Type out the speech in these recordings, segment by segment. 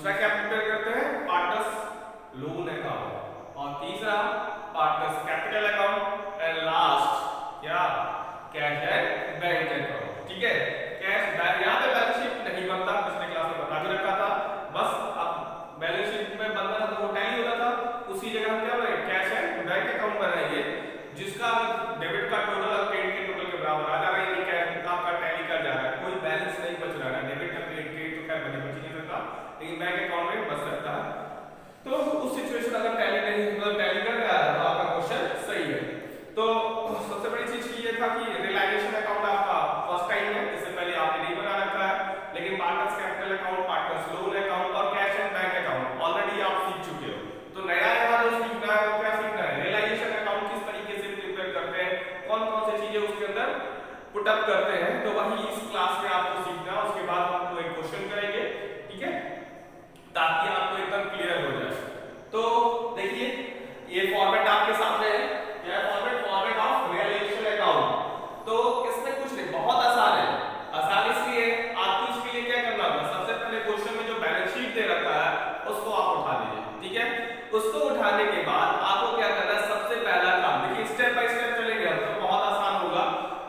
दूसरा क्या प्रिपेयर करते हैं, पार्टनर्स लोन अकाउंट, और तीसरा partners capital account, and last क्या, कैश एंड बैंक अकाउंट। ठीक है, कैश बैंक, यहाँ पे बैलेंस शीट नहीं बनता, पिछले क्लास में बता भी रखा था, बस अब बैलेंस शीट में बनना था तो वो टैली होता था, उसी जगह हम क्या बनाएंगे, कैश एंड बैंक अकाउंट बनाएंगे, जिसका डेबिट का टोटल और क्रेडिट के टोटल के बराबर आ जा रहा है, यानी कैश आपका टैली कर जा रहा है, कोई बैलेंस नहीं बच रहा है, डेबिट का क्रेडिट तो खैर बच नहीं सकता, लेकिन बैंक अकाउंट में बच सकता है। तो उस सिचुएशन अगर टैली नहीं, मतलब टैली कर रहा है तो आपका क्वेश्चन सही है। तो सबसे बड़ी चीज ये था कि रियलाइजेशन अकाउंट आपका फर्स्ट टाइम है, इससे पहले आपने नहीं बना रखा है, लेकिन partners capital account, partners loan account और cash and bank account already आप सीख चुके हो। तो नया यहाँ जो सीखना है वो क्या सीखना है, रियलाइजेशन अकाउंट किस तरीके से प्रिपेयर करते हैं, कौन कौन सी चीजें उसके अंदर पुट अप करते हैं, तो वही इस क्लास में आपको सीखना है। उसके बाद हम आपको एक क्वेश्चन करेंगे, ठीक है, ताकि आपको एकदम क्लियर हो जाए। तो देखिए ये फॉर्मेट आपके सामने है, क्या format, format of realisation account. तो इसमें कुछ नहीं, बहुत आसान है, आसान इसलिए आपको इसके लिए क्या करना होगा, सबसे पहले क्वेश्चन में जो बैलेंस शीट दे रखा है उसको आप उठा लीजिए, ठीक है, उसको उठाने के बाद आपको क्या करना है, सबसे पहला काम, देखिए स्टेप बाय स्टेप चलेंगे हम, तो बहुत आसान होगा,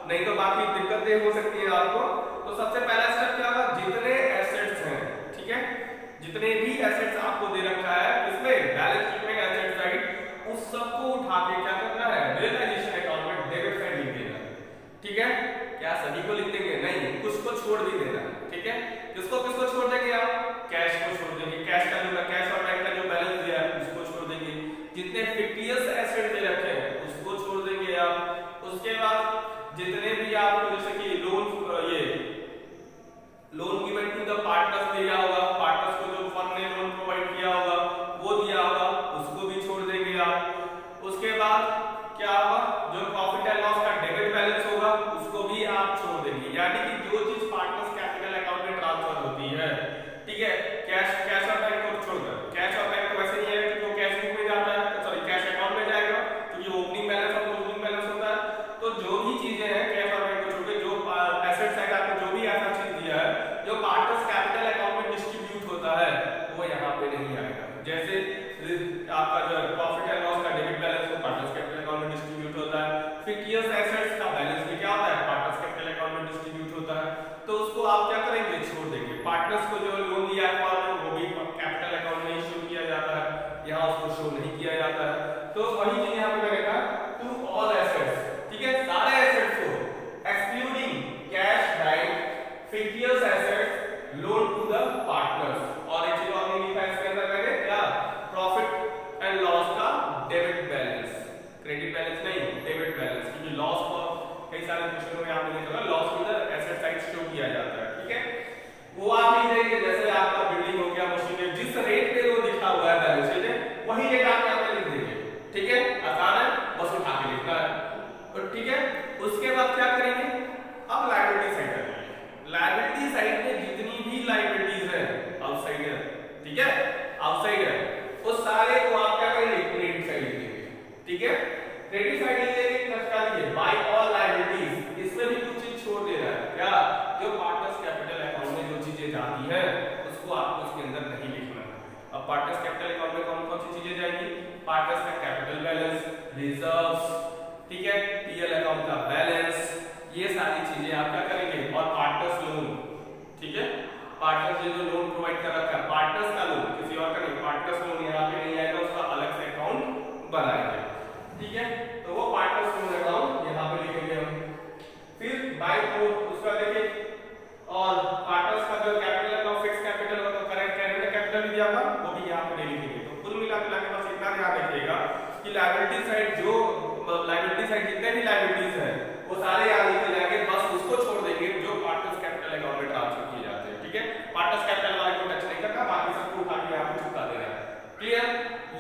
नहीं तो बाकी दिक्कतें हो सकती है आपको। तो सबसे पहला स्टेप क्या होगा, जितने एसेट्स हैं, ठीक है, जितने भी एसेट्स आपको दे रखा है इसमें बैलेंस शीट में एसेट साइड, उस सबको उठा के क्या करना है, रियलाइजेशन अकाउंट में डेबिट साइड लिख देना, ठीक है, क्या सभी को लिख देंगे, नहीं, कुछ को छोड़ भी देना, ठीक है, किसको किसको छोड़ देंगे आप, कैश को छोड़ देंगे, कैश का जो कैश और बैंक का जो बैलेंस दिया है उसको छोड़ देंगे, जितने फिक्टियस एसेट दे रखे हैं उसको छोड़ देंगे आप, उसके बाद जितने भी आपको जैसे कि लोन, ये loan given to the partners दिया होगा, पार्टनर्स को जो फर्म ने लोन प्रोवाइड किया होगा वो दिया होगा, उसको भी छोड़ देंगे आप। उसके बाद क्या होगा, जो प्रॉफिट एंड लॉस का डेबिट बैलेंस होगा उसको भी आप छोड़ देंगे, यानी कि जो चीज पार्टनर्स कैपिटल अकाउंट में ट्रांसफर होती है, ठीक है, कैश और बैंक को छोड़कर, कैश और बैंक को वैसे नहीं है कि वो कैश बुक में जाता है, सॉरी कैश अकाउंट में जाएगा, क्योंकि ओपनिंग बैलेंस और क्लोजिंग बैलेंस होता है। तो जो भी चीजें हैं कैश और बैंक को छोड़ के, जो एसेट साइड आपको जो भी ऐसा चीज दिया है जो पार्टनर्स कैपिटल अकाउंट में डिस्ट्रीब्यूट होता है वो यहाँ पे नहीं आएगा, जैसे आपका जो प्रॉफिट एंड लॉस का डेबिट बैलेंस वो पार्टनर्स कैपिटल अकाउंट में डिस्ट्रीब्यूट होता है, फिक्टियस एसेट्स का बैलेंस भी क्या होता है, पार्टनर्स कैपिटल अकाउंट में डिस्ट्रीब्यूट होता है, तो उसको आप क्या करेंगे, छोड़ देंगे। पार्टनर्स को जो लोन दिया है फॉर्म वो भी कैपिटल अकाउंट में शो किया जाता है, यहाँ उसको शो नहीं किया जाता है, तो वही चीज यहाँ पे लगेगा टू ऑल एसेट्स, ठीक है, सारे एसेट्स को excluding cash, bank, fictitious assets, loan to the partners, और एक चीज और नहीं लिखा है इसके अंदर मैंने, क्या, प्रॉफिट एंड लॉस का डेबिट बैलेंस, क्रेडिट बैलेंस नहीं, डेबिट बैलेंस, क्योंकि लॉस को कई सारे क्वेश्चनों में आपने देखा लॉस किधर एसेट साइड शो किया जाता है, ठीक है, वो आप नहीं देंगे, जैसे आपका बिल्डिंग हो गया, मशीनरी, जिस रेट पे वो लिखा हुआ है बैलेंस शीट वही रेट आप यहाँ पे लिख देंगे, ठीक है, आसान है, बस उठा के लिखना है, तो ठीक है। उसके बाद क्या करेंगे, अब लायबिलिटी साइड करेंगे, लायबिलिटी साइड में जितनी भी लायबिलिटीज है आउटसाइड है, ठीक है, आउटसाइड है, वो सारे को आप क्या करेंगे, क्रेडिट साइड लिख देंगे, ठीक है, क्रेडिट साइड लिख देंगे, प्लस क्या लिखिए, बाय ऑल लायबिलिटीज, इसमें भी कुछ चीज छोड़ देना है, क्या, जो पार्टनर्स कैपिटल अकाउंट में जो चीजें जाती है उसको आपको उसके अंदर नहीं लिखना है। अब पार्टनर्स कैपिटल अकाउंट में कौन कौन सी चीजें जाएंगी, पार्टनर्स का कैपिटल बैलेंस, रिजर्व्स, ठीक है, पीएल अकाउंट का बैलेंस, ये सारी चीजें आप क्या करेंगे, और पार्टनर्स लोन, ठीक है, पार्टनर्स ने जो लोन प्रोवाइड कर रखा है, पार्टनर्स का लोन, किसी और का नहीं, पार्टनर्स लोन यहाँ पे नहीं आएगा, उसका अलग से अकाउंट बनाएंगे, ठीक है, तो वो पार्टनर्स लोन अकाउंट यहाँ पे लिखेंगे हम। फिर बाय को उसका देखिए, और पार्टनर्स का जो कैपिटल अकाउंट फिक्स कैपिटल होगा, तो करेंट कैपिटल भी दिया होगा वो भी यहाँ पे नहीं लिखेंगे। तो कुल मिला के बस इतना ध्यान रखिएगा कि लायबिलिटी साइड, जो लायबिलिटी साइड जितने भी लायबिलिटीज हैं वो सारे यहाँ लिखे जाएंगे, बस उसको छोड़ देंगे जो पार्टनर्स कैपिटल अकाउंट में ट्रांसफर किए जाते हैं, ठीक है, पार्टनर्स कैपिटल वाले को टच नहीं करना, बाकी सबको उठा के यहाँ पे चिपका देना है, क्लियर,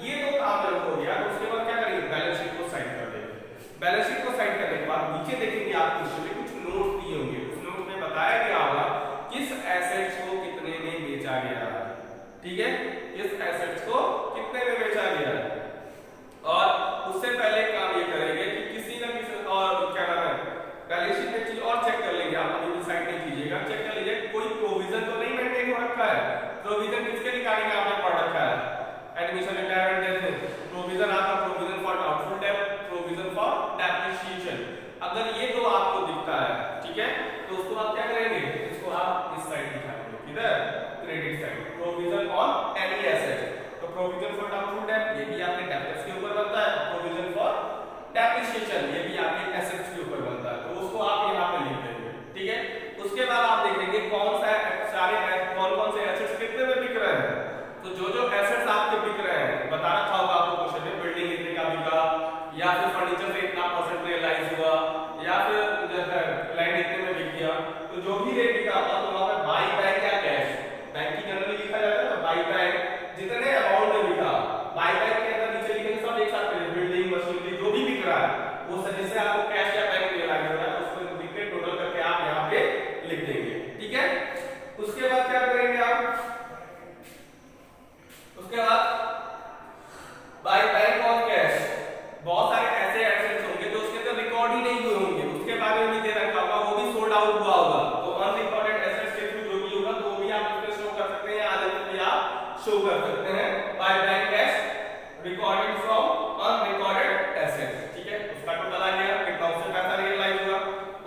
ये तो काम जब हो गया, तो उसके बाद क्या करेंगे, बैलेंस शीट को साइड कर देंगे, बैलेंस शीट को साइड करने के बाद नीचे देखेंगे आप क्वेश्चन में कुछ नोट दिए होंगे, उस नोट में बताया गया होगा किस एसेट्स को कितने में बेचा गया है, ठीक है, किस एसेट्स को कितने में बेचा गया है, और उससे पहले काम ये करेंगे कि किसी ना किसी, और क्या नाम है, बैलेंस शीट में चीज और चेक कर लेंगे, आप अभी डिसाइड नहीं कीजिएगा, चेक कर लीजिए कोई प्रोविजन तो नहीं मेंटेन हो रखा है, प्रोविजन किसके regarding provision on any asset. तो प्रोविजन फॉर डाउटफुल डेट ये भी आपके डेब्टर्स के ऊपर बनता है, प्रोविजन फॉर डेप्रिसिएशन ये भी आपके एसेट्स के ऊपर बनता है, तो उसको आप यहाँ पे लिख देंगे, ठीक है। उसके बाद आप देखेंगे कौन सा कौन से एसेट्स कितने में बिक रहे हैं। तो जो एसेट्स आपके बिक रहे हैं बता रखा होगा आपको क्वेश्चन में, बिल्डिंग इतने का बिका, या फिर फर्नीचर से इतना परसेंट रियलाइज हुआ, या फिर लैंड इतने में बिक गया। तो जो भी रेट बिका होगा तो वहां पे बाई बैंक या कैश, बैंक की जनरली लिखा जाता है ना बाई बैंक, जितने अमाउंट में बिका बाई बैंक के अंदर नीचे लिखेंगे सब एक साथ करेंगे, बिल्डिंग मशीनरी जो भी बिक रहा है वो सजेस्ट से आपको कैश या बैंक रियलाइज हो रहा है उसको लिख के टोटल करके आप यहाँ पे लिख देंगे, ठीक है। उसके बाद क्या करेंगे आप, उसके बाद बाय बैंक और कैश, बहुत सारे ऐसे एसेट्स होंगे जो उसके अंदर रिकॉर्ड ही नहीं हुए होंगे, उसके बारे में भी दे रखा होगा, वो भी सोल्ड आउट हुआ होगा, तो अनरिकॉर्डेड एसेट्स के थ्रू जो भी होगा तो वो भी आप उसमें शो कर सकते हैं, आगे भी आप शो कर सकते हैं by bank cash recorded from unrecorded assets, ठीक है। उसका टोटल आ गया कितना उससे पैसा रियलाइज हुआ।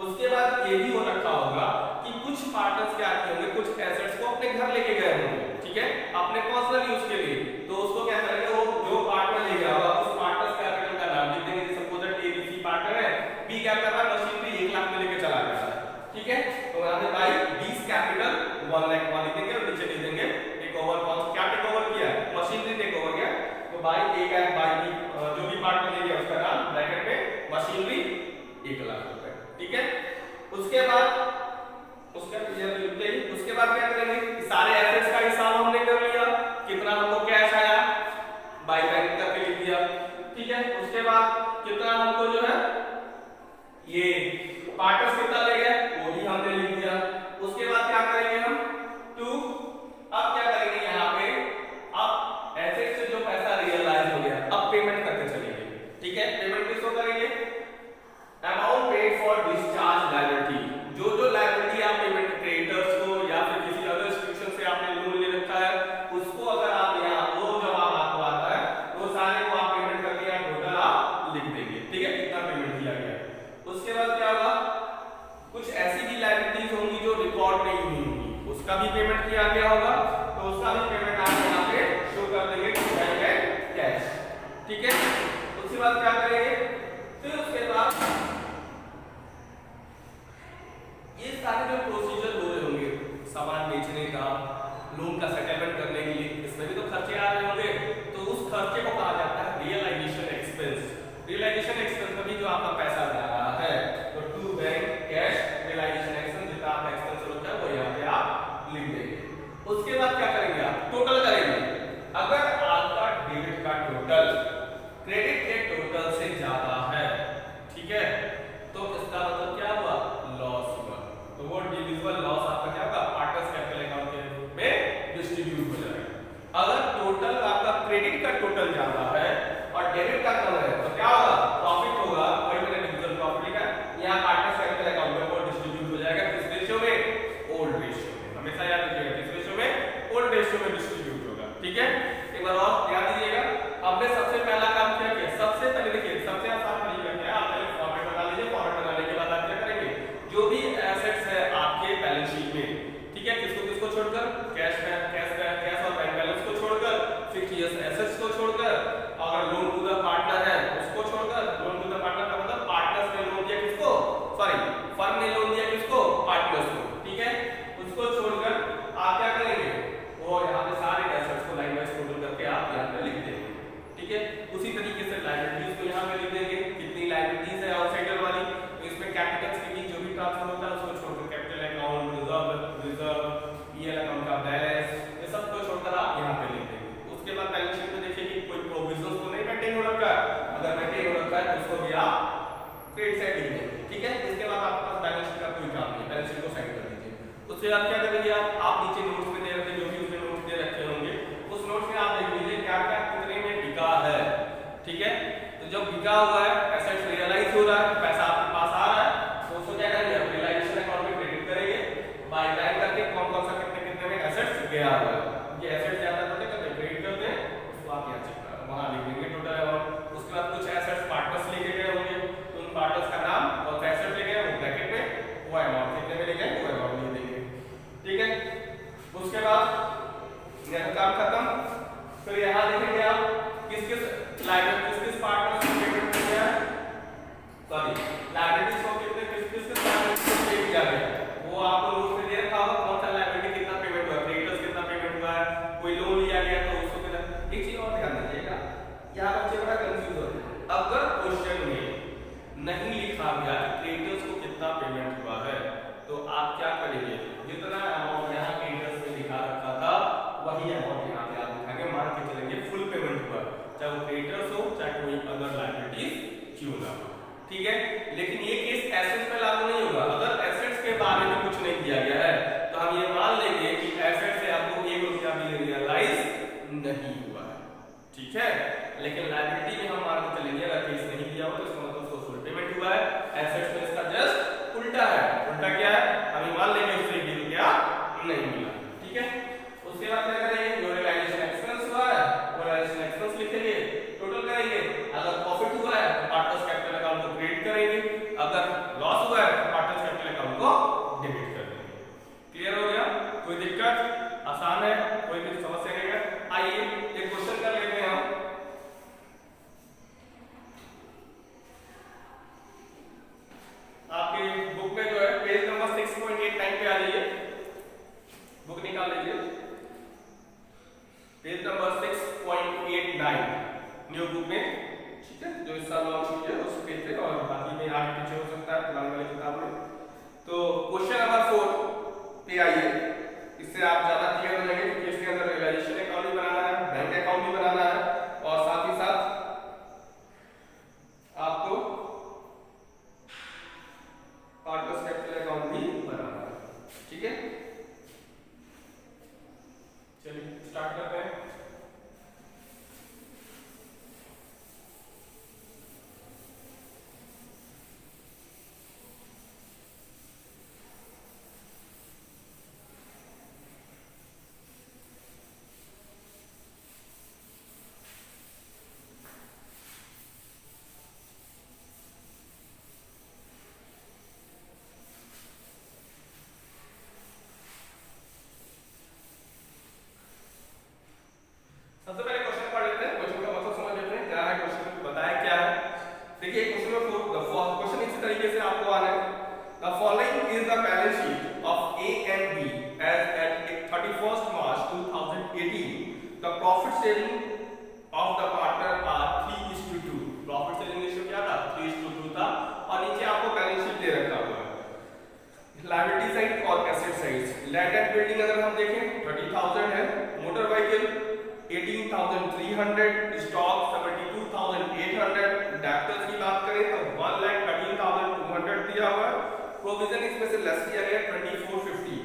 उसके बाद ये भी हो रखा होगा कि कुछ पार्टनर्स क्या किए होंगे, कुछ एसेट्स को अपने घर लेके गए होंगे, ठीक है, अपने पर्सनल यूज के लिए, तो उसको क्या करेंगे, वो जो पार्टनर ले गया होगा उस पार्टनर्स कैपिटल का नाम लिख देंगे, सपोज एबीसी पार्टनर है, बी क्या कर रहा है मशीनरी 1 लाख में लेके चला गया, ठीक है, तो यहां पे बाई बीस कैपिटल 1 लाख मान लिख देंगे और नीचे लिख देंगे टेक ओवर, कौन क्या टेक ओवर किया है, मशीनरी टेक ओवर किया, तो बाई ए का बाई बी जो भी पार्टनर ले गया उसका नाम ब्रैकेट में मशीनरी 1 लाख रुपए, ठीक है। उसके बाद उसका क्लियर लिखते ही उसके बाद क्या करेंगे, सारे एसेट्स का हिसाब हमने कर लिया, कितना हमको कैश आया बाय बैंक करके लिख दिया, ठीक है। उसके बाद कितना हमको जो है ये पार्टनर्स कितना ले गए वो भी हमने लिख दिया। उसके बाद क्या करेंगे हम टू, अब क्या करेंगे यहाँ पे, अब एसेट से जो पैसा रियलाइज हो गया अब पेमेंट करके चलेंगे, ठीक है। पेमेंट किसको करेंगे, amount paid for discharge liability, जो लायबिलिटी आप पेमेंट क्रेडिटर्स को या फिर किसी अदर इंस्टीट्यूशन से आपने लोन ले रखा है उसको अगर आप यहाँ वो जब आपको आता है वो सारे को आप पेमेंट करके यहाँ टोटल आप लिख देंगे, ठीक है, कितना पेमेंट किया गया। उसके बाद क्या होगा, कुछ ऐसी भी लायबिलिटीज होंगी जो रिकॉर्ड नहीं हुई होंगी उसका भी पेमेंट किया गया होगा, तो उसका भी पेमेंट आप यहाँ पे शो कर देंगे कैश, ठीक है। उसके बाद क्या करेंगे, फिर उसके बाद ये सारे जो प्रोसीजर हो रहे होंगे सामान बेचने का, लोन का सेटलमेंट करने के लिए, इसमें भी तो खर्चे आ रहे होंगे, तो उस खर्चे को कहा जाता है रियलाइजेशन एक्सपेंस। रियलाइजेशन एक्सपेंस में भी जो आपका पैसा जा रहा है तो to bank cash realisation expense जितना आपका एक्सपेंस होता है वो यहाँ पे आप लिख देंगे। उसके बाद क्या करेंगे, आप टोटल करेंगे, अगर आपका डेबिट का टोटल क्रेडिट के टोटल से ज्यादा है, ठीक है, तो इसका मतलब क्या हुआ, लॉस हुआ, तो वो डिविजिबल लॉस आपका क्या होगा पार्टनर्स कैपिटल अकाउंट के रूप में डिस्ट्रीब्यूट हो जाएगा। अगर टोटल आपका क्रेडिट का टोटल ज्यादा है और डेबिट का कम है तो क्या होगा, प्रॉफिट होगा, वही मैंने डिविजिबल प्रॉफिट लिखा, यहाँ पार्टनर्स कैपिटल अकाउंट में वो डिस्ट्रीब्यूट हो जाएगा किस रेशियो में, ओल्ड रेशियो में, हमेशा याद रखिएगा किस रेशियो में, ओल्ड रेशियो में डिस्ट्रीब्यूट होगा, ठीक है। एक बार और याद दीजिएगा, हमने सबसे पहला काम क्या किया, सबसे पहले देखिए सबसे आसान तरीका क्या है, आप पहले फॉर्मेट बना लीजिए, फॉर्मेट बनाने के बाद आप क्या करेंगे, जो भी एसेट्स है आपके बैलेंस शीट में, ठीक है, किसको किसको छोड़कर, कैश और बैंक बैलेंस को छोड़कर, फिक्स्ड एसेट्स को छोड़कर, और लोन टू द पार्टनर है उसको छोड़कर, लोन टू द पार्टनर का मतलब पार्टनर्स ने लोन दिया किसको, सॉरी फर्म ने लोन दिया किसको, पार्टनर्स को, ठीक है, उसको छोड़कर आप क्या करेंगे, वो यहाँ पे सारे एसेट्स को लाइन वाइज टोटल करके आप यहाँ पे लिख देंगे, ठीक है। उसी तरीके से लायबिलिटीज को यहाँ पे लिख देंगे, कितनी लायबिलिटीज है आउटसाइडर वाली, तो इसमें कैपिटल्स के बीच जो भी ट्रांसफर होता है उसको छोड़कर capital account, reserve, PL account का बैलेंस, ये सब को छोड़कर आप यहाँ पे लिख देंगे। उसके बाद बैलेंस शीट में देखिए कि कोई प्रोविजंस तो नहीं मेंटेन हो रखा है, अगर मेंटेन हो रखा है तो उसको भी आप क्रेडिट साइड लिख देंगे, ठीक है। इसके बाद आपके पास बैलेंस शीट का कोई काम नहीं, बैलेंस शीट को साइड कर दीजिए। उसके बाद क्या करेंगे, आप नीचे नोट्स में दे रखे जो भी उसमें नोट्स दे रखे होंगे उस नोट्स में आप देख लीजिए क्या क्या कितने में बिका है, ठीक है। तो जब बिका हुआ है, एसेट्स रियलाइज हो रहा है, पैसा आपके पास आ रहा है, तो उसको क्या करेंगे, रियलाइजेशन अकाउंट में क्रेडिट करेंगे, बाय टाइम करके कौन कौन सा कितने कितने में एसेट्स गया हुआ है, ये एसेट्स ज्यादा करते करते क्रेडिट करते हैं, उसको आप यहाँ चेक करें, वहां लिख देंगे टोटल अमाउंट। उसके बाद कुछ एसेट्स पार्टनर्स लेके गए होंगे, तो उन पार्टनर्स का नाम और एसेट ले गए वो ब्रैकेट में, वो अमाउंट कितने में ले गए वो अमाउंट लिख देंगे, ठीक है। उसके बाद कोई लोन लिया गया तो उसको कितना। एक चीज और ध्यान दीजिएगा, यहाँ बच्चे बड़ा कंफ्यूज होते हैं। अगर क्वेश्चन में नहीं लिखा गया कि क्रेडिटर्स को कितना पेमेंट हुआ है तो आप क्या करेंगे, जितना अमाउंट यहाँ क्रेडिटर्स में लिखा रखा था वही अमाउंट यहाँ पे आप लिखाएंगे, मान के चलेंगे फुल पेमेंट हुआ, चाहे वो क्रेडिटर्स हो चाहे कोई अदर लायबिलिटीज क्यों ना हो, ठीक है। लेकिन ये केस एसेट्स पे लागू नहीं होगा। अगर एसेट्स के बारे में कुछ नहीं दिया गया है तो हम ये मान लेंगे कि एसेट से आपको 1 रुपया भी रियलाइज नहीं हुआ है, ठीक है। लेकिन लायबिलिटी में हम मान के चलेंगे अगर केस नहीं दिया हो तो इसका मतलब उसको फुल पेमेंट हुआ है। एसेट्स में इसका जस्ट उल्टा है। उल्टा क्या है, हम मान लेंगे उससे 1 रुपया नहीं मिला, ठीक है। उसके बाद क्या करेंगे, जो रियलाइजेशन एक्सपेंस हुआ है वो रियलाइजेशन एक्सपेंस लिखेंगे, टोटल करेंगे। अगर प्रॉफिट हुआ है तो पार्टनर्स कैपिटल अकाउंट को क्रेडिट करेंगे, अगर लॉस हुआ है तो पार्टनर्स कैपिटल अकाउंट को डेबिट कर देंगे। क्लियर हो गया, कोई दिक्कत, आसान है, कोई भी समस्या नहीं है। आइए एक क्वेश्चन कर लेते हैं हम। आपके बुक में जो है पेज नंबर 6.89 पे आ जाइए, बुक निकाल लीजिए, पेज नंबर 6.89 न्यू बुक में, ठीक है, जो इस साल लॉन्च हुई है उस पेज पे, और बाकी में आगे पीछे हो सकता है पुरानी वाली किताब में। तो क्वेश्चन नंबर 4 पे आइए, इससे आप ज्यादा क्लियर हो जाएंगे क्योंकि इसके अंदर रियलाइजेशन अकाउंट भी बनाना है, बैंक अकाउंट भी बनाना है, और साथ ही साथ आपको पार्टनर्स कैपिटल अकाउंट भी बनाना है, ठीक है। चलिए स्टार्ट करते हैं। सबसे पहले क्वेश्चन पढ़ लेते हैं, क्वेश्चन का मतलब समझ लेते हैं क्या है, क्वेश्चन में बताया क्या है। देखिए क्वेश्चन में क्वेश्चन इस तरीके से आपको आना है, the following is the balance sheet of A and B as at 31st March 2018, the profit sharing of the partner are 3:2। Profit sharing ratio क्या था, 3:2 था, और नीचे आपको बैलेंस शीट दे रखा हुआ है, लायबिलिटी साइड और asset side. Land and building अगर हम देखें 30,000 है, मोटर व्हीकल 18,300, स्टॉक 72,800, डेब्टर्स की बात करें तो 1,13,200 दिया हुआ है, प्रोविजन इसमें से लेस किया गया 2450,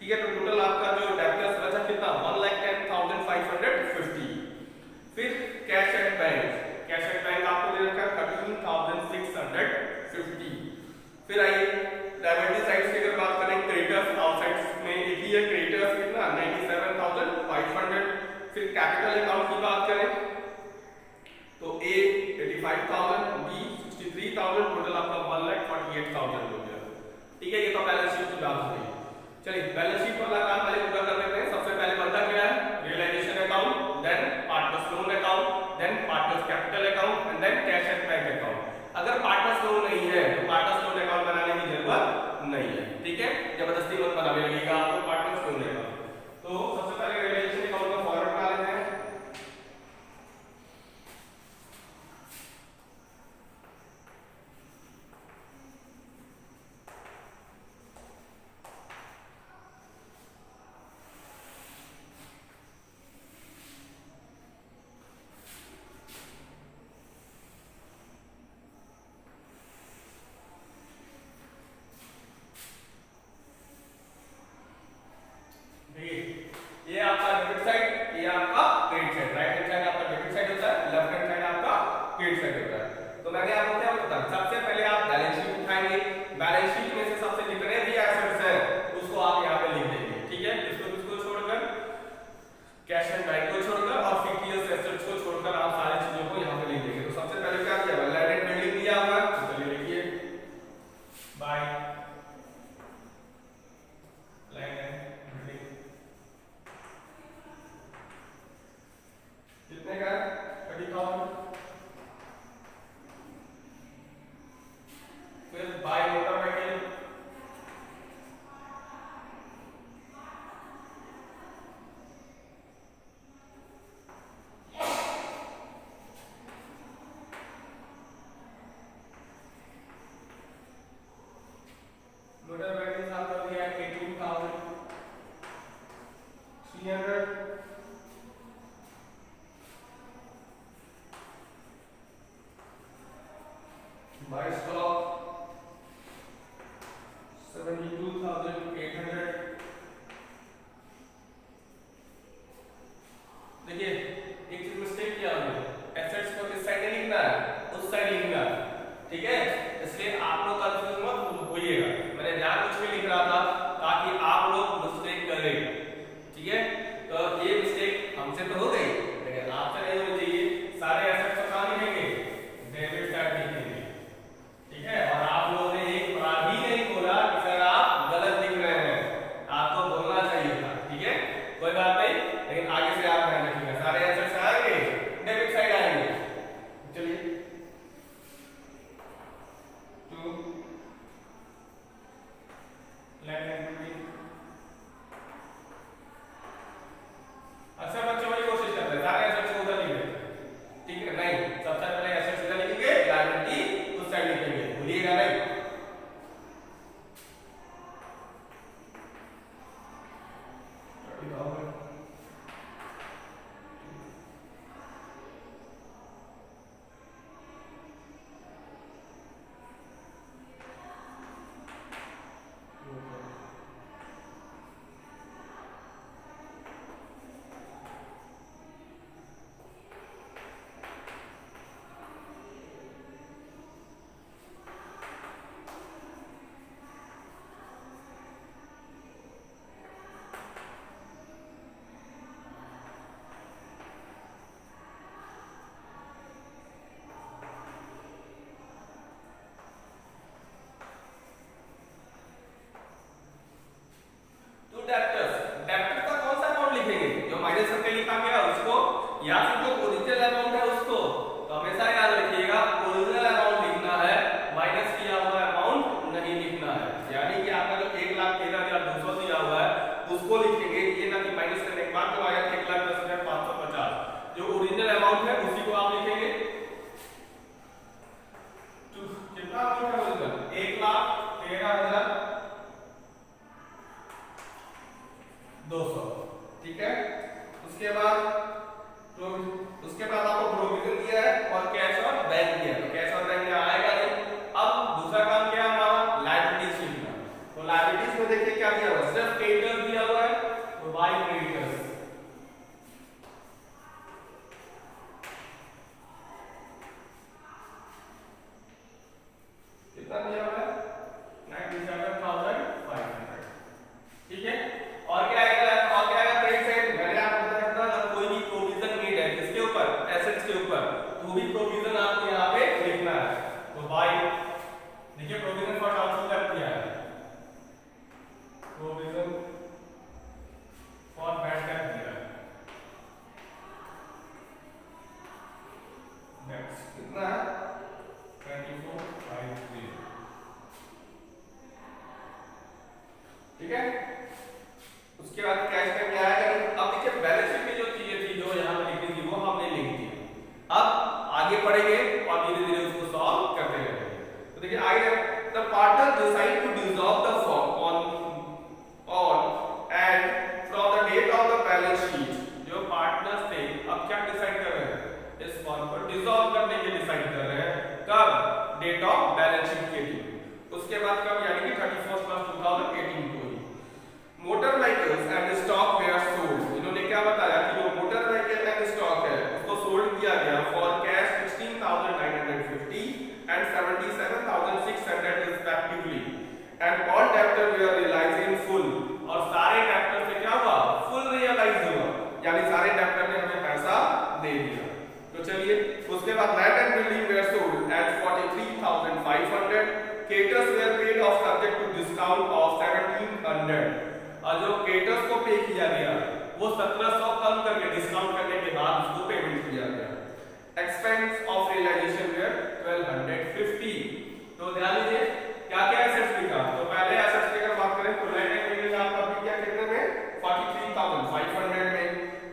ठीक है। तो टोटल आपका जो डेब्टर्स बचा कितना, 1,10,550। फिर cash and bank, cash and bank आपको दे रखा है 13,650। फिर आइए लायबिलिटी साइड की अगर बात करें, क्रेडिटर्स आउटसाइड में एक ही है, क्रेडिटर्स कितना 97,500। फिर कैपिटल अकाउंट की बात करें तो ए 85,000, बी 63,000, टोटल आपका 1,48,000 हो गया, ठीक है। ये तो बैलेंस शीट की बात हो गई। चलिए बैलेंस शीट वाला काम पहले पूरा कर लेते हैं। सबसे पहले बनता क्या है, realisation account, then partners loan account, then partners capital account, and then cash and bank account. अगर पार्टनर्स लोन नहीं है तो पार्टनर्स लोन अकाउंट बनाने की जरूरत नहीं है, ठीक है, जबरदस्ती मत बनाने लगेगा आपको पार्टनर्स लोन अकाउंट। तो सबसे पहले रियलाइजेशन अकाउंट का फॉर्मेट बना लेते हैं। देखिए एक चीज मिस्टेक किया हमने, एसेट्स को इस साइड नहीं लिखना है, उस साइड लिखना है, ठीक है। इसलिए आप लोग कंफ्यूज मत होइएगा, मैंने जानबूझ के लिख रहा था ताकि आप लोग मिस्टेक करें, ठीक है। तो ये मिस्टेक हमसे तो हो गई, लेकिन आपसे नहीं होनी चाहिए। सारे एसेट्स को कहां लिखेंगे, डेबिट साइड लिखेंगे, ठीक है। और आप लोगों ने एक बार भी नहीं बोला कि सर आप गलत लिख रहे हैं, आपको बोलना चाहिए था, ठीक है। कोई बात नहीं, लेकिन आगे से आप ध्यान रखिएगा, सारे एसेट्स आएंगे डेबिट साइड आएंगे। चलिए 2 लेफ्ट हैंड में अच्छा बच्चों वही कोशिश करते हैं, सारे एसेट्स को उधर लिख देते हैं, ठीक है। नहीं, सबसे पहले एसेट्स इधर लिखेंगे, लायबिलिटी उस साइड लिखेंगे, भूलिएगा नहीं। या फिर जो ओरिजिनल अमाउंट है उसको, तो हमेशा याद रखिएगा ओरिजिनल अमाउंट लिखना है, माइनस किया हुआ अमाउंट नहीं लिखना है। यानी कि आपका जो 1,13,200 दिया हुआ है उसको लिखेंगे, ये ना कि माइनस करने के बाद जो आया 1,10,550, जो ओरिजिनल अमाउंट है उसी को आप लिखेंगे। तो कितना अमाउंट है ओरिजिनल, 1,13,200, ठीक है। उसके बाद आपको प्रोविजन दिया है और कैश और बैंक दिया है, तो कैश और बैंक यहाँ आएगा नहीं। अब दूसरा काम क्या है हमारा, लायबिलिटीज लिखना। तो लायबिलिटीज में देखिए क्या दिया हुआ है, सिर्फ क्रेडिटर्स दिया हुआ है, तो बाय क्रेडिटर्स, कितना दिया हुआ है 97,500, ठीक है। और क्या आएगा, और क्या आएगा क्रेडिट साइड, मैंने आपको बताया था जब कोई भी प्रोविजन नीड है किसके ऊपर, एसेट्स के ऊपर, तो भी प्रोविजन आपको यहाँ पे लिखना है। तो बाय देखिए प्रोविजन फॉर ट्रांसफर कर दिया है, प्रोविजन फॉर बैड डेट दिया है, नेक्स्ट कितना है 24,530, ठीक है। उसके बाद कैश में क्या आएगा, अब देखिए बैलेंस शीट में जो चीजें थी जो यहाँ पे लिखनी थी वो हमने लिख दी, अब आगे बढ़ेंगे और धीरे धीरे उसको सॉल्व करते रहेंगे। तो देखिए आगे, the partner decide to dissolve the firm on and from the date of the balance sheet, जो पार्टनर्स थे अब क्या डिसाइड कर रहे हैं, इस फर्म को डिसॉल्व करने के डिसाइड कर रहे हैं, कब, डेट ऑफ बैलेंस शीट के दिन, उसके बाद कब, यानी कि 31/2018 को। Motor vehicles and stock were sold, इन्होंने क्या बताया कि जो मोटर व्हीकल एंड स्टॉक है उसको सोल्ड किया गया for cash 16,950 and 77,600 respectively, and all debtor were realised in full, और सारे डेब्टर से क्या हुआ, फुल रियलाइज हुआ, यानी सारे डेब्टर ने हमें पैसा दे दिया। तो चलिए उसके बाद land and building were sold at 43,500, creditors were paid off subject to discount of 1,700, और जो केटर्स को पे किया गया वो 1700 कम करके डिस्काउंट करने के बाद उसको पेमेंट किया गया। Expense of realisation were 1250। तो ध्यान दीजिए क्या क्या एसेट्स लिखा, तो पहले एसेट्स की अगर बात करें तो लैंड एंड बिल्डिंग आपका बिका कितने में 43,500 में,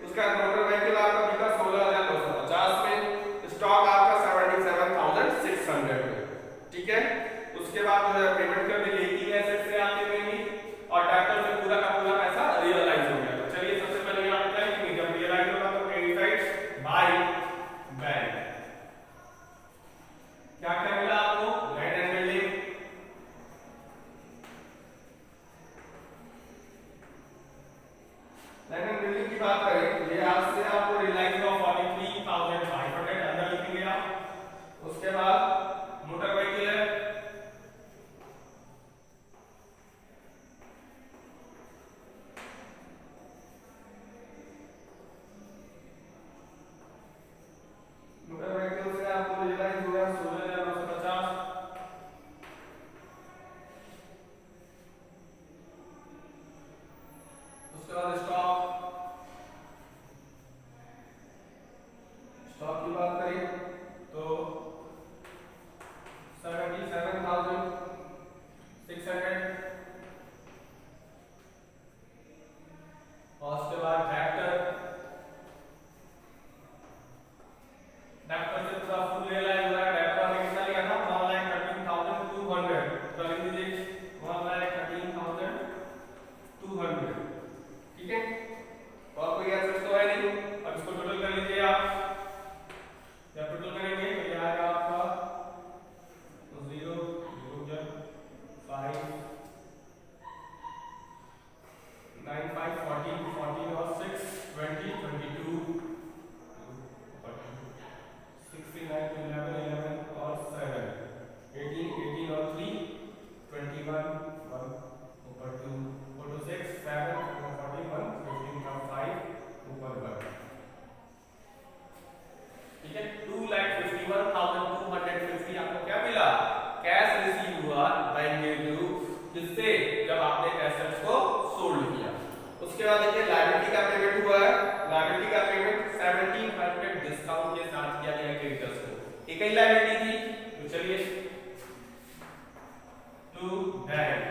उसका मोटर व्हीकल आपका बिका 16,950 में, स्टॉक आपका 77,600 में, ठीक है। उसके बाद जो है पेमेंट करने के लिए एसेट्स से आपके में और ट्रैक्टर से पूरा का पूरा पैसा रियलाइज हो गया। तो चलिए सबसे पहले यहाँ पे स्टॉक की बात करें तो 77,600, और उसके बाद ट्रैक्टर से पूरा फुल रियलाइज हुआ है। ट्रैक्टर में कितना लिया था 1,13,200, तो लिख दीजिए 1,13,200, ठीक है। और कोई आंसर तो है नहीं। अब इसको टोटल कर लीजिए आप। जब टोटल करेंगे तो ये आएगा आपका 0 0 5 9 5 14 14 और 6 20 22 16 9 11 11 और 7 18 18 और 3 21 1 ऊपर 2 4 to 6 7 41 15 from 5 ऊपर 1, ठीक है। 2,51,250 आपको क्या मिला? कैश रिसीव हुआ बैंक के थ्रू, जिससे जब आपने एसेट्स को सोल्ड किया। उसके बाद देखिए लायबिलिटी का पेमेंट हुआ है। लायबिलिटी का पेमेंट 1700 डिस्काउंट के साथ किया गया क्रेडिटर्स को। एक ही लायबिलिटी थी, तो चलिए टू बैंक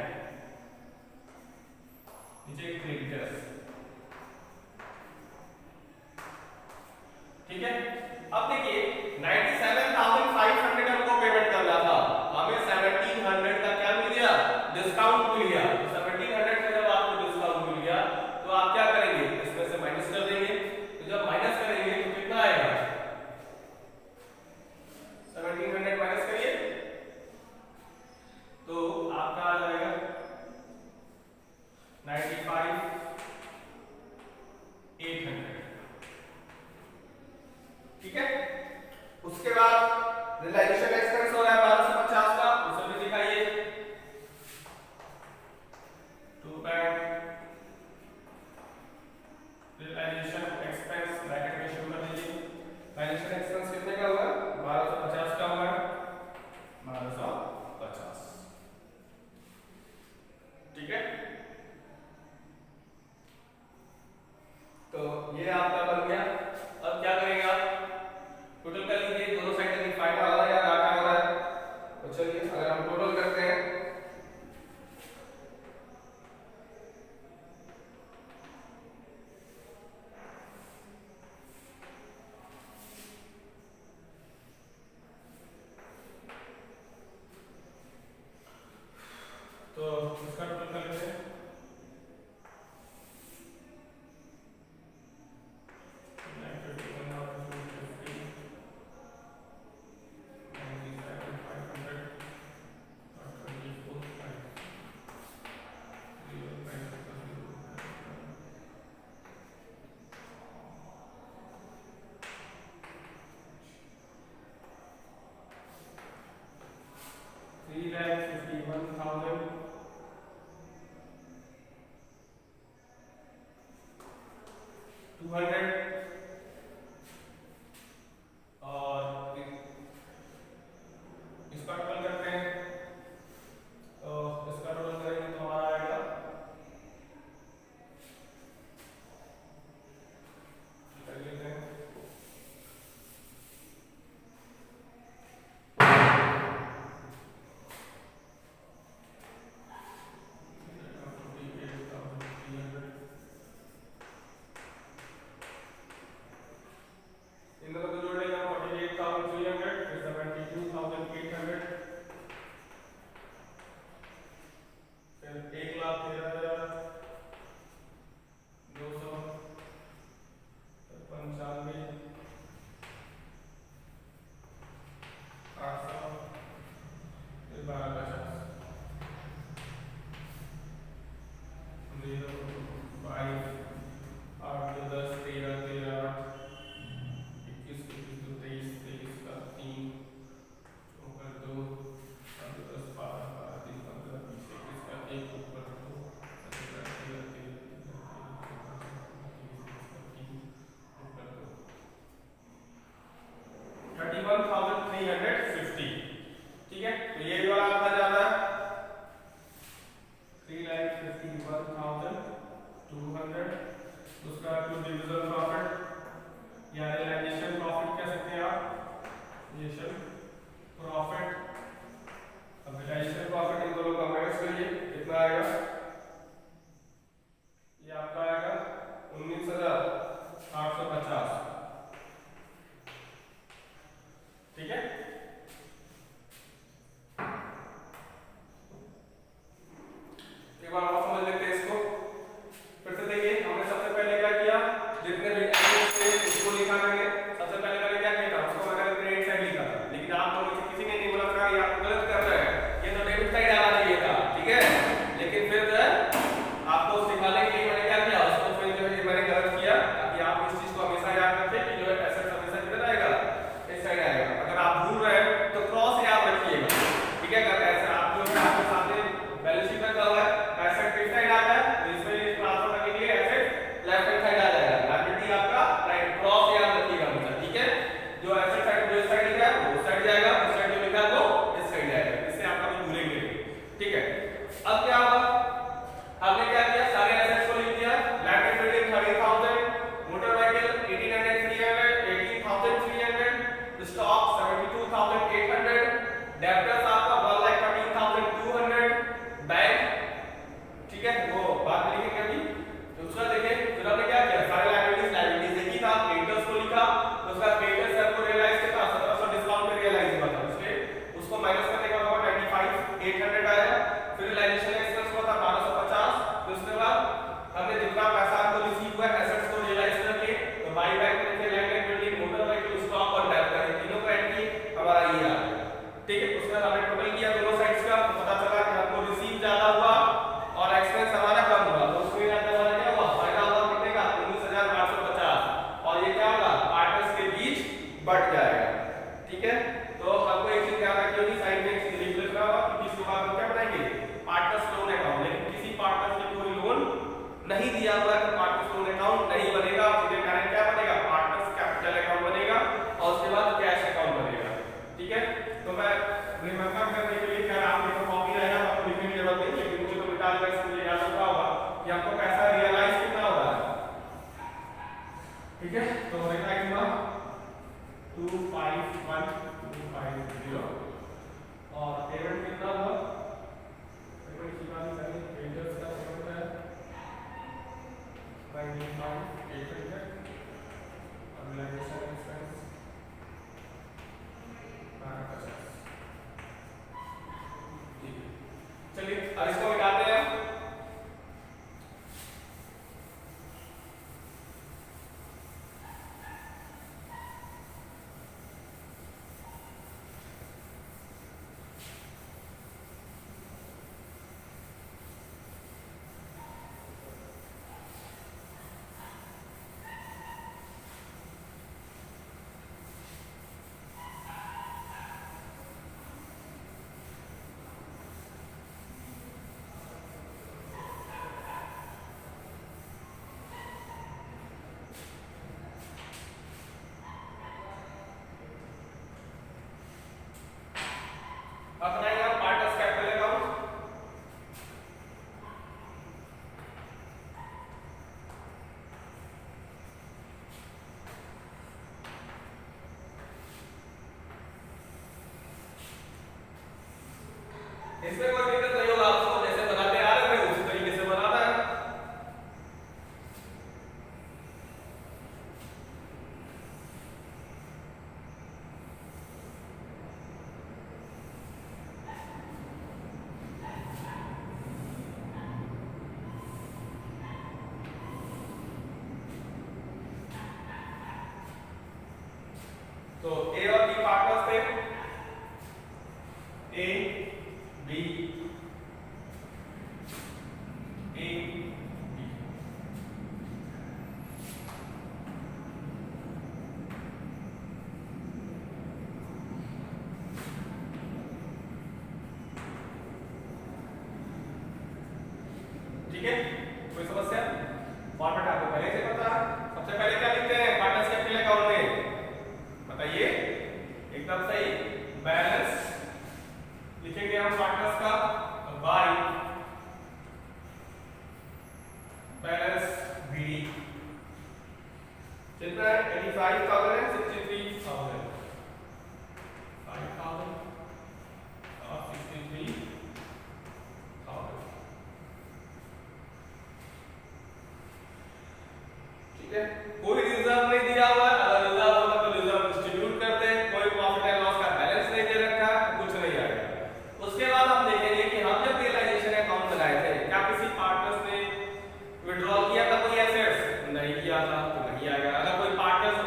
नीचे क्रेडिटर्स, ठीक है। अब देखिए 97,500 हमको पेमेंट करना था, हमें 1700 का क्या मिल गया? डिस्काउंट मिल गया। तो 1700 का जब आपको डिस्काउंट मिल गया तो आप क्या करेंगे? इसमें से माइनस कर देंगे। तो जब माइनस करेंगे तो कितना आएगा? 1700 माइनस करिए तो आपका आ जाएगा 95,800, ठीक है। उसके बाद रियलाइजेशन एक्सपेंस हो रहा है 1250 का, उसे भी दिखाइए। To bank realisation expense bracket में शुरू कर दीजिए। रियलाइजेशन एक्सपेंस कितने का हुआ? 1250 का हुआ है, 1250, ठीक है। तो ये आपका बन गया। अब क्या करेंगे आप? टोटल कर लीजिए, दोनों साइड का फायदा हो रहा है या घाटा हो रहा है। तो चलिए अगर हम टोटल करते हैं तो इसका टोटल कर लेते हैं। लिखा मैंने, सबसे पहले मैंने क्या किया था, उसको मैंने क्रेडिट साइड लिखा था, लेकिन आप लोगों में से किसी ने नहीं बोला था ये आप गलत कर रहे हैं, ये तो डेबिट साइड आना चाहिए था, ठीक है। लेकिन फिर जो है आपको सिखाने के लिए मैंने क्या किया, उसको फिर जो है मैंने गलत किया, ताकि आप इस चीज को हमेशा याद रखें कि जो है एसेट हमेशा किधर आएगा, इस साइड आएगा। अगर आप भूल रहे हैं तो क्रॉस याद रखिएगा, ठीक है। अगर ऐसे आप जो है आपके सामने बैलेंस शीट रखा हुआ है, एसेट किस साइड आता है, तो इसमें ट्रांसफर करने के लिए एसेट लेफ्ट हैंड साइड आ जाएगा, लायबिलिटी आपका राइट, क्रॉस याद रखिएगा हमेशा, ठीक है। जो एसेट साइड जो इस साइड लिखा है वो उस साइड जाएगा, उस साइड जो लिखा है वो इस साइड जाएगा, इससे आप कभी भूलेंगे नहीं, ठीक है। अब क्या होगा, हमने क्या किया, सारे एसेट्स को लिख दिया, land and building 30,000, motor vehicle 18,300, stock 72,800, debtors आपका 1,13,200, बैंक, ठीक है, वो बात लिखेंगे अभी। दूसरा देखिए, फिर हमने क्या किया, सारे लायबिलिटीज देखी था, क्रेडिटर्स को लिखा, उसका क्रेडिटर्स आपको रियलाइज कितना 1700 डिस्काउंट में रियलाइज हुआ था, उसको माइनस करने का होगा 95,800 आएगा, फिर रियलाइजेशन एक्सपेंस हुआ था 1250, फिर उसके बाद हमने जितना पैसा आपको रिसीव हुआ एसेट्स को रियलाइज करके, तो बाई बैक में थे land and building, motor vehicle, stock और डेब्टर, तीनों को ऐड किए, हमारा ये आ गया, ठीक है। उसके बाद हमने टोटल किया दोनों साइड्स का, तो पता चला कि हमको रिसीव ज्यादा हुआ और एक्सपेंस हमारा कम हुआ, तो उसमें हमारा क्या हुआ, फायदा हुआ कितने का, 19,850, और ये क्या होगा, पार्टनर्स के बीच बढ़ जाएगा, ठीक है। तो आपको एक चीज ध्यान रखनी होगी, साइड में एक चीज लिख लेना होगा, क्योंकि इसके बाद हम क्या बनाएंगे, पार्टनर्स लोन अकाउंट, लेकिन किसी पार्टनर ने कोई लोन नहीं दिया हुआ है तो पार्टनर्स लोन अकाउंट नहीं बनेगा, सीधे डायरेक्ट क्या बनेगा, पार्टनर्स कैपिटल अकाउंट बनेगा, और उसके बाद कैश अकाउंट बनेगा, ठीक है। तो मैं रिमेंबर करने के लिए क्या आप देखो कॉपी रहेगा, आपको लिखने की जरूरत नहीं, लेकिन मुझे तो मिटा देगा, इसलिए याद रखा होगा कि आपको पैसा रियलाइज कितना हो रहा है, ठीक है। तो रियलाइज हुआ 251,250, और पेमेंट कितना हुआ, पेमेंट की बात करें, क्रेडिटर्स का पेमेंट है 95,800, और रियलाइजेशन एक्सपेंस 1250, ठीक है। चलिए अब इसको मिटाते हैं, अपनाएंगे पार्टनर्स कैपिटल अकाउंट, इसमें कोई दिक्कत नहीं होगा, आपको जैसे बनाते आ रहे थे उसी तरीके से बनाना है, तो ए और बी पार्टनर्स थे, ए बी, ए बी, ठीक है। कोई समस्या, फॉर्मेट आपको पहले से पता है। सबसे पहले क्या लिखते हैं पार्टनर्स कैपिटल अकाउंट में, बताइए, एकदम सही, बैलेंस लिखेंगे हम पार्टनर्स का, बाय बैलेंस बीडी, कितना है 85,000 है 63,000, 5,000 और 63,000, ठीक है। कोई रिजर्व नहीं दिया हुआ है, अगर रिजर्व होता तो रिजर्व डिस्ट्रीब्यूट करते, कोई प्रॉफिट एंड लॉस का बैलेंस नहीं दे रखा, कुछ नहीं आएगा। उसके बाद हम देखेंगे कि हम जब रियलाइजेशन अकाउंट बनाए थे, क्या किसी पार्टनर्स ने विड्रॉल किया था कोई एसेट्स, नहीं किया था, तो नहीं आएगा। अगर कोई पार्टनर्स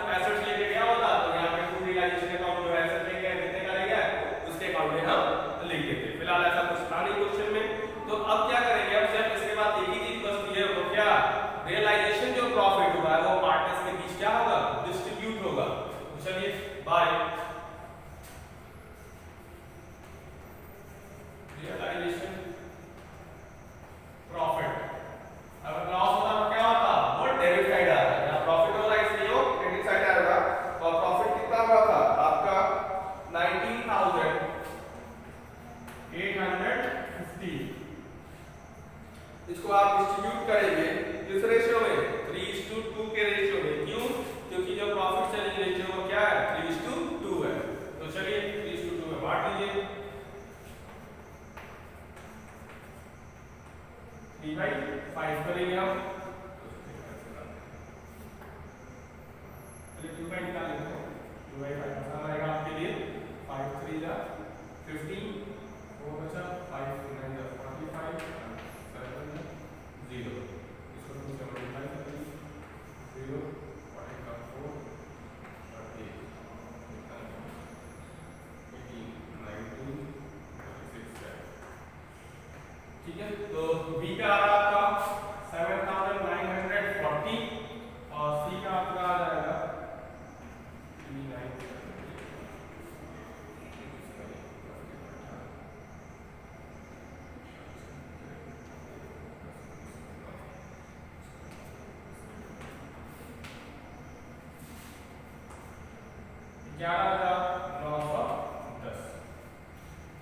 11,910।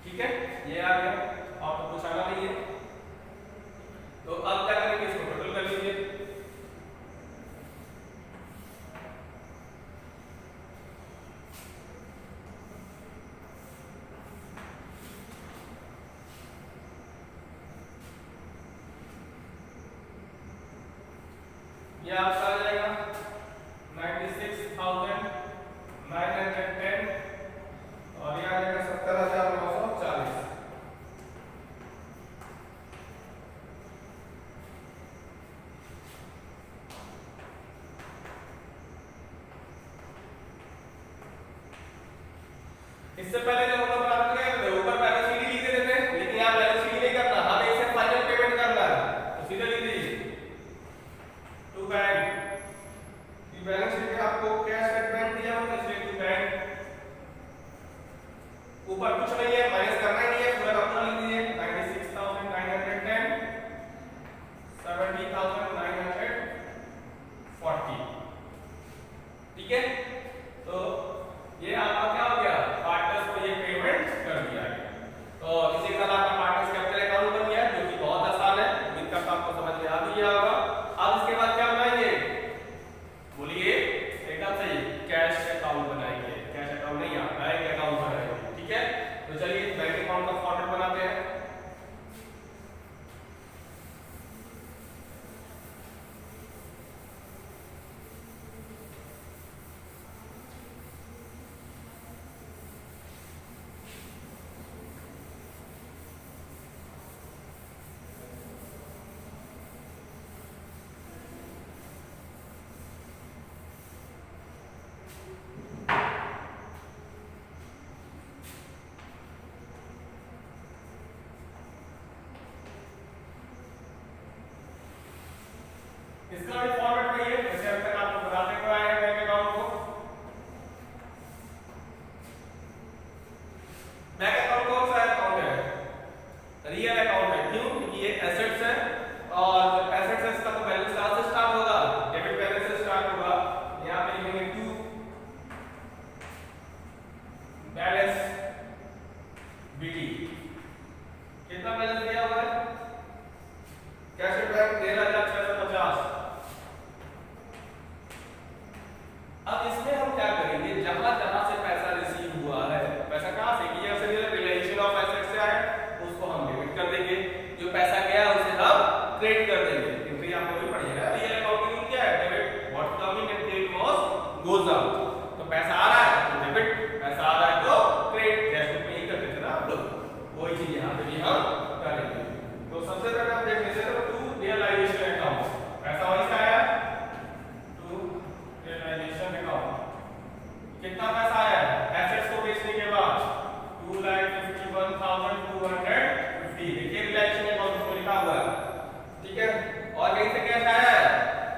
ठीक है, ये आ गया। और तो कुछ आना नहीं है, तो अब क्या करेंगे, इसको टोटल कर लीजिए। ये आपका आ जाएगा 96,910 और ये आ जाएगा 70,940। इससे पहले जब हम लोग बात करें ऊपर बैलेंस शीट लिख देते थे, लेकिन यहाँ बैलेंस शीट नहीं करना, हमें इसे फाइनल पेमेंट करना है। तो सीधे लिख दीजिए टू बैंक। ये बैलेंस शीट में आपको कैश स्टेटमेंट दिया होगा, इसलिए टू बैंक। ऊपर कुछ नहीं है, माइनस करना ही नहीं है, पूरा अपना लिख दीजिए 96,910 70,940। ठीक है, तो ये आपका क्या हो गया, पार्टनर्स को ये पेमेंट कर दिया गया। तो इसी के साथ आपका पार्टनर्स कैपिटल अकाउंट बन गया, जो कि बहुत आसान है, उम्मीद करता हूं आपको समझ में आ भी गया होगा। अब इसके बाद क्या बनाएंगे, बोलिए एकदम सही, कैश अकाउंट बनाएंगे। कैश अकाउंट नहीं, आप बैंक अकाउंट बनाएंगे। ठीक है, तो चलिए बैंक अकाउंट का फॉर्मेट बनाते हैं। इसका भी फॉर्मेट वही है जैसे अब तक आपको बताते हुए आए हैं बैंक अकाउंट को। बैंक अकाउंट कौन सा अकाउंट है, रियल अकाउंट है। क्यों, क्योंकि ये एसेट्स है, और जब एसेट्स है इसका तो बैलेंस कहां से स्टार्ट होगा, डेबिट बैलेंस से स्टार्ट होगा। यहां पे लिखेंगे टू बैलेंस बीटी। कितना बैलेंस दिया हुआ है, कैश बैंक 13,650। अब इसमें हम क्या करेंगे, जहां जहां से पैसा रिसीव हुआ है, पैसा कहां से, कि यहाँ से रियलाइजेशन ऑफ एसेट से आया, उसको हम डेबिट कर देंगे। जो पैसा गया उसे हम क्रेडिट कर देंगे। एंट्री आपको भी पढ़िएगा, रियल अकाउंट की रूल क्या है, debit what coming and credit was goes out. तो पैसा आ रहा है तो डेबिट, पैसा आ रहा है तो क्रेडिट, जैसे पे ही कर देते ना आप लोग, वही चीज यहां पे भी हम करेंगे। तो सबसे पहले आप देख लीजिए तो टू रियलाइजेशन अकाउंट, पैसा वही से आया, टू रियलाइजेशन अकाउंट। कितना पैसा आया एसेट्स को बेचने के बाद, 2,51,250। देखिए रियलाइजेशन अकाउंट को लिखा हुआ है। ठीक है, और कहीं से कैश आया है,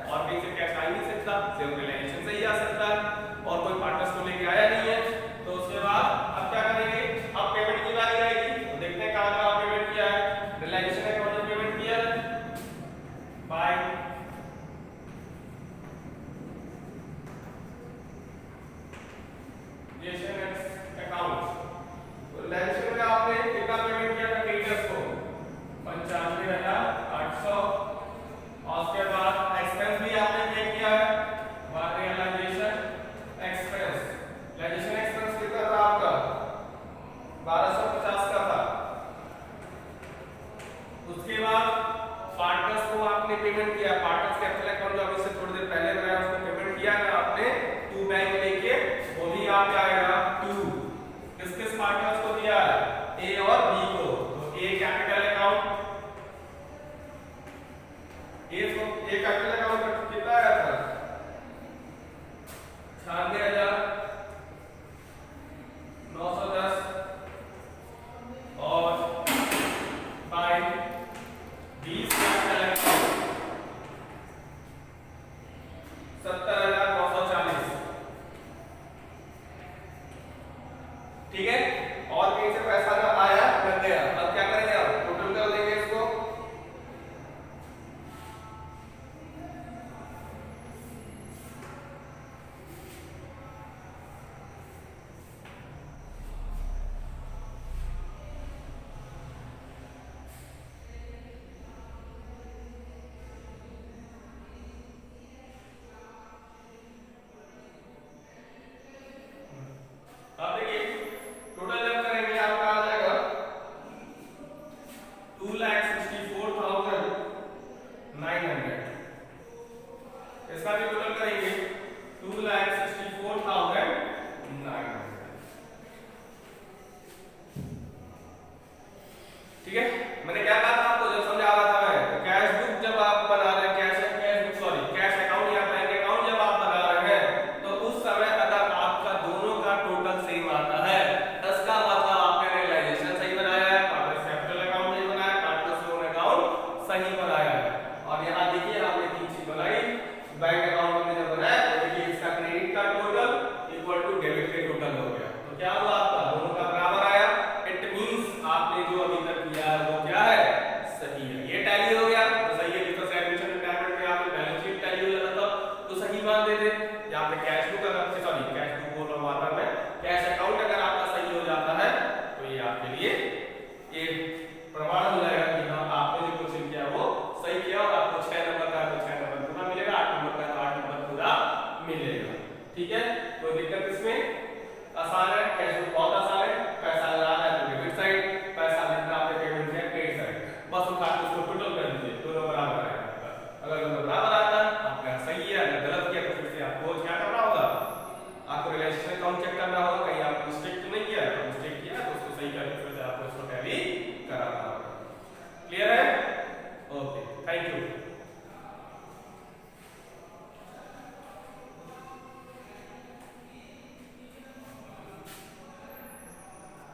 और कहीं से कैश आ ही नहीं सकता, सिर्फ रियलाइजेशन से ही आ सकता है, और कोई पार्टनर्स को लेके आया नहीं है। तो उसके बाद अब क्या करेंगे, अब पेमेंट की बारी आएगी। तो देखते हैं कहां कहां पेमेंट किया है। रियलाइजेशन अकाउंट में पेमेंट किया है बाय अकाउंट। तो रियलाइजेशन में आपने कितना पेमेंट किया था क्रेडिटर्स को, 95,800। और उसके बाद एक्सपेंस भी आपने पे किया है, रियलाइजेशन एक्सपेंस। रियलाइजेशन एक्सपेंस कितना था आपका, 1250 का था। उसके बाद पार्टनर्स को आपने पेमेंट किया, पार्टनर्स कैपिटल अकाउंट जो अभी से थोड़ी देर पहले बनाया उसको पेमेंट किया है आपने टू बैंक लेके, वो भी आप